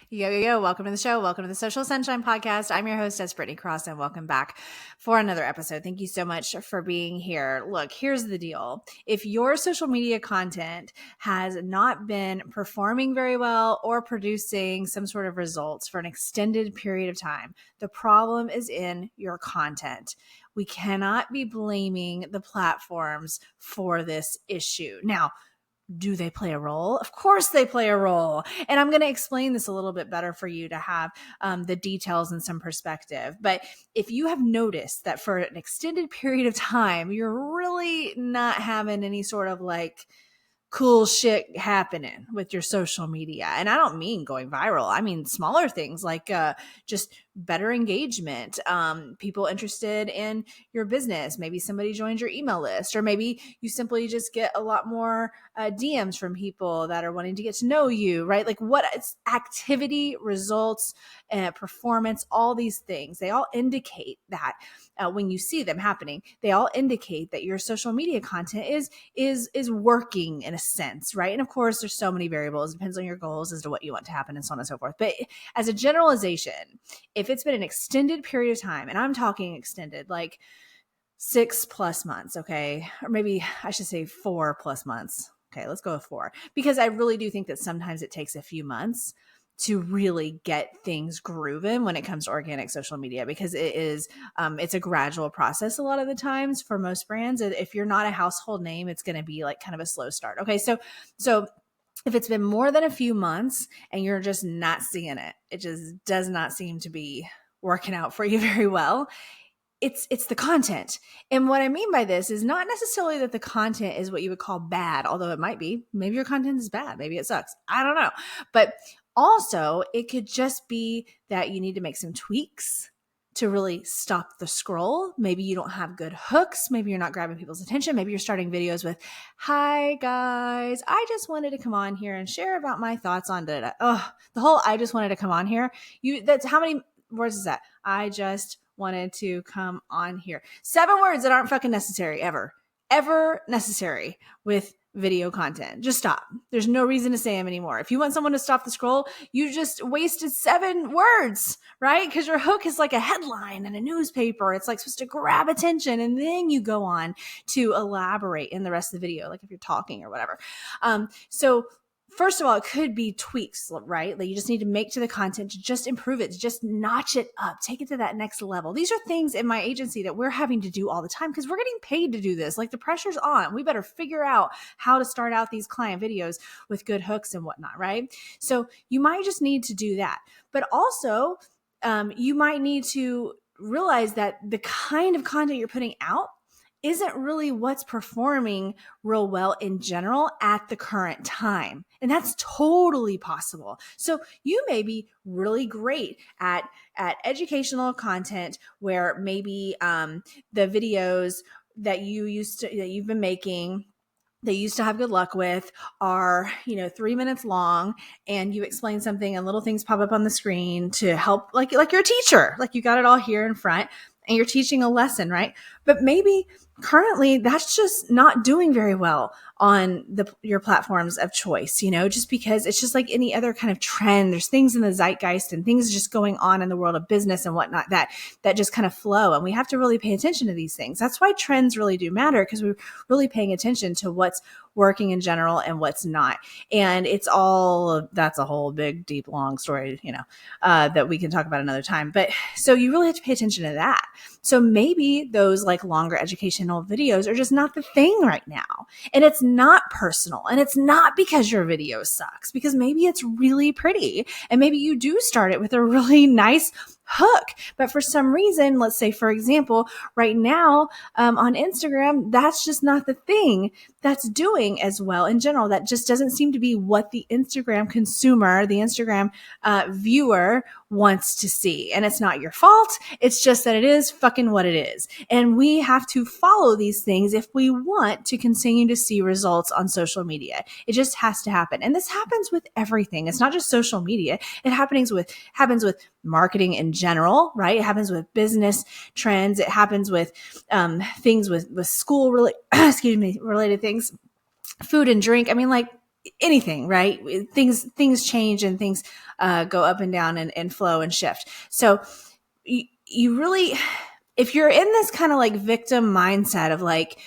Yo, yo, yo, welcome to the show. Welcome to the Social Sunshine Podcast. I'm your hostess, Brittany Cross, and welcome back for another episode. Thank you so much for being here. Look, here's the deal. If your social media content has not been performing very well or producing some sort of results for an extended period of time, the problem is in your content. We cannot be blaming the platforms for this issue. Now, do they play a role? Of course they play a role. And I'm going to explain this a little bit better for you to have the details and some perspective. But if you have noticed that for an extended period of time, you're really not having any sort of like cool shit happening with your social media. And I don't mean going viral. I mean smaller things like just better engagement, people interested in your business. Maybe somebody joins your email list, or maybe you simply just get a lot more DMs from people that are wanting to get to know you, right? Like what it's activity, results, performance, all these things, they all indicate that when you see them happening, they all indicate that your social media content is working in a sense, right? And of course, there's so many variables. It depends on your goals as to what you want to happen and so on and so forth. But as a generalization, if it's been an extended period of time, and I'm talking extended, like 6+ months, okay, or maybe I should say 4+ months. Okay, let's go with 4, because I really do think that sometimes it takes a few months to really get things grooving when it comes to organic social media, because it's a gradual process a lot of the times for most brands. If you're not a household name, it's going to be like kind of a slow start. Okay, so if it's been more than a few months and you're just not seeing it, it just does not seem to be working out for you very well. It's the content. And what I mean by this is not necessarily that the content is what you would call bad, although it might be. Maybe your content is bad. Maybe it sucks. I don't know. But also, it could just be that you need to make some tweaks to really stop the scroll. Maybe you don't have good hooks. Maybe you're not grabbing people's attention. Maybe you're starting videos with, "Hi guys, I just wanted to come on here and share about my thoughts on da." Oh, the whole "I just wanted to come on here." That's how many words is that? I just wanted to come on here. 7 words that aren't fucking necessary ever necessary with video content. Just stop. There's no reason to say them anymore. If you want someone to stop the scroll, you just wasted 7 words, right? Because your hook is like a headline in a newspaper. It's like supposed to grab attention, and then you go on to elaborate in the rest of the video, like if you're talking or whatever. So first of all, it could be tweaks, right? Like you just need to make to the content to just improve it, to just notch it up, take it to that next level. These are things in my agency that we're having to do all the time because we're getting paid to do this. Like the pressure's on. We better figure out how to start out these client videos with good hooks and whatnot, right? So you might just need to do that. But also, you might need to realize that the kind of content you're putting out isn't really what's performing real well in general at the current time. And that's totally possible. So you may be really great at educational content where maybe the videos that you've been making, they used to have good luck with, are 3 minutes long, and you explain something and little things pop up on the screen to help, like you're a teacher, like you got it all here in front and you're teaching a lesson, right? But maybe currently that's just not doing very well on your platforms of choice, just because it's just like any other kind of trend. There's things in the zeitgeist and things just going on in the world of business and whatnot that just kind of flow. And we have to really pay attention to these things. That's why trends really do matter, because we're really paying attention to what's working in general and what's not. And that's a whole big, deep, long story, that we can talk about another time. But so you really have to pay attention to that. So maybe those like longer educational videos are just not the thing right now. And it's not personal. And it's not because your video sucks, because maybe it's really pretty. And maybe you do start it with a really nice hook. But for some reason, let's say, for example, right now on Instagram, that's just not the thing that's doing as well in general. That just doesn't seem to be what the Instagram consumer, the Instagram viewer wants to see. And it's not your fault. It's just that it is fucking what it is. And we have to follow these things if we want to continue to see results on social media. It just has to happen. And this happens with everything. It's not just social media. It happens with marketing in general, right? It happens with business trends. It happens with things with school related things, food and drink. I mean, like, anything, right? Things change and things go up and down and flow and shift. So you really, if you're in this kind of like victim mindset of like,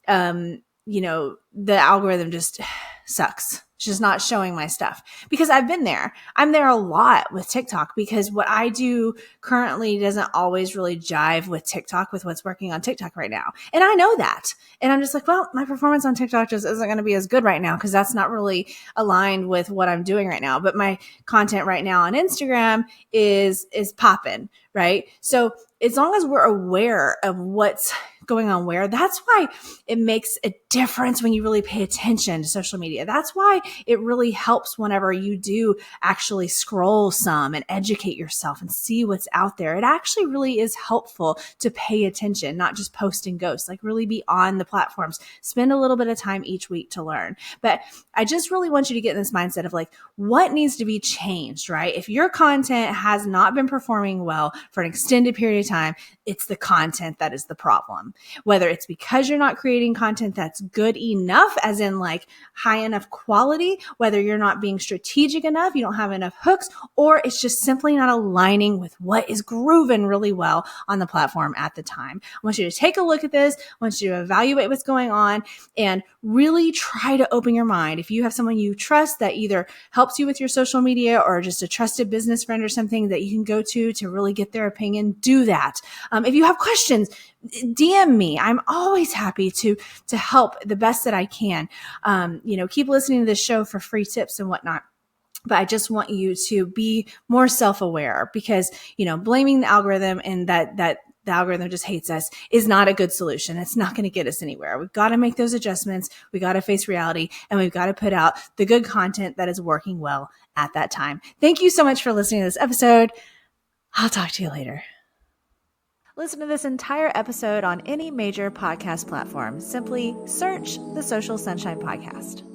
the algorithm just sucks. It's just not showing my stuff, because I've been there. I'm there a lot with TikTok, because what I do currently doesn't always really jive with TikTok, with what's working on TikTok right now. And I know that. And I'm just like, well, my performance on TikTok just isn't going to be as good right now, because that's not really aligned with what I'm doing right now. But my content right now on Instagram is popping, right? So as long as we're aware of what's going on where, that's why it makes a difference when you really pay attention to social media. That's why it really helps whenever you do actually scroll some and educate yourself and see what's out there. It actually really is helpful to pay attention, not just post and ghost, like really be on the platforms, spend a little bit of time each week to learn. But I just really want you to get in this mindset of like, what needs to be changed, right? If your content has not been performing well for an extended period of time, it's the content that is the problem. Whether it's because you're not creating content that's good enough, as in like high enough quality, whether you're not being strategic enough, you don't have enough hooks, or it's just simply not aligning with what is grooving really well on the platform at the time. I want you to take a look at this. I want you to evaluate what's going on and really try to open your mind. If you have someone you trust that either helps you with your social media, or just a trusted business friend or something that you can go to really get their opinion, do that. If you have questions, DM me. I'm always happy to help the best that I can. Keep listening to this show for free tips and whatnot. But I just want you to be more self-aware, because, blaming the algorithm and that the algorithm just hates us is not a good solution. It's not going to get us anywhere. We've got to make those adjustments. We got to face reality, and we've got to put out the good content that is working well at that time. Thank you so much for listening to this episode. I'll talk to you later. Listen to this entire episode on any major podcast platform. Simply search the Social Sunshine Podcast.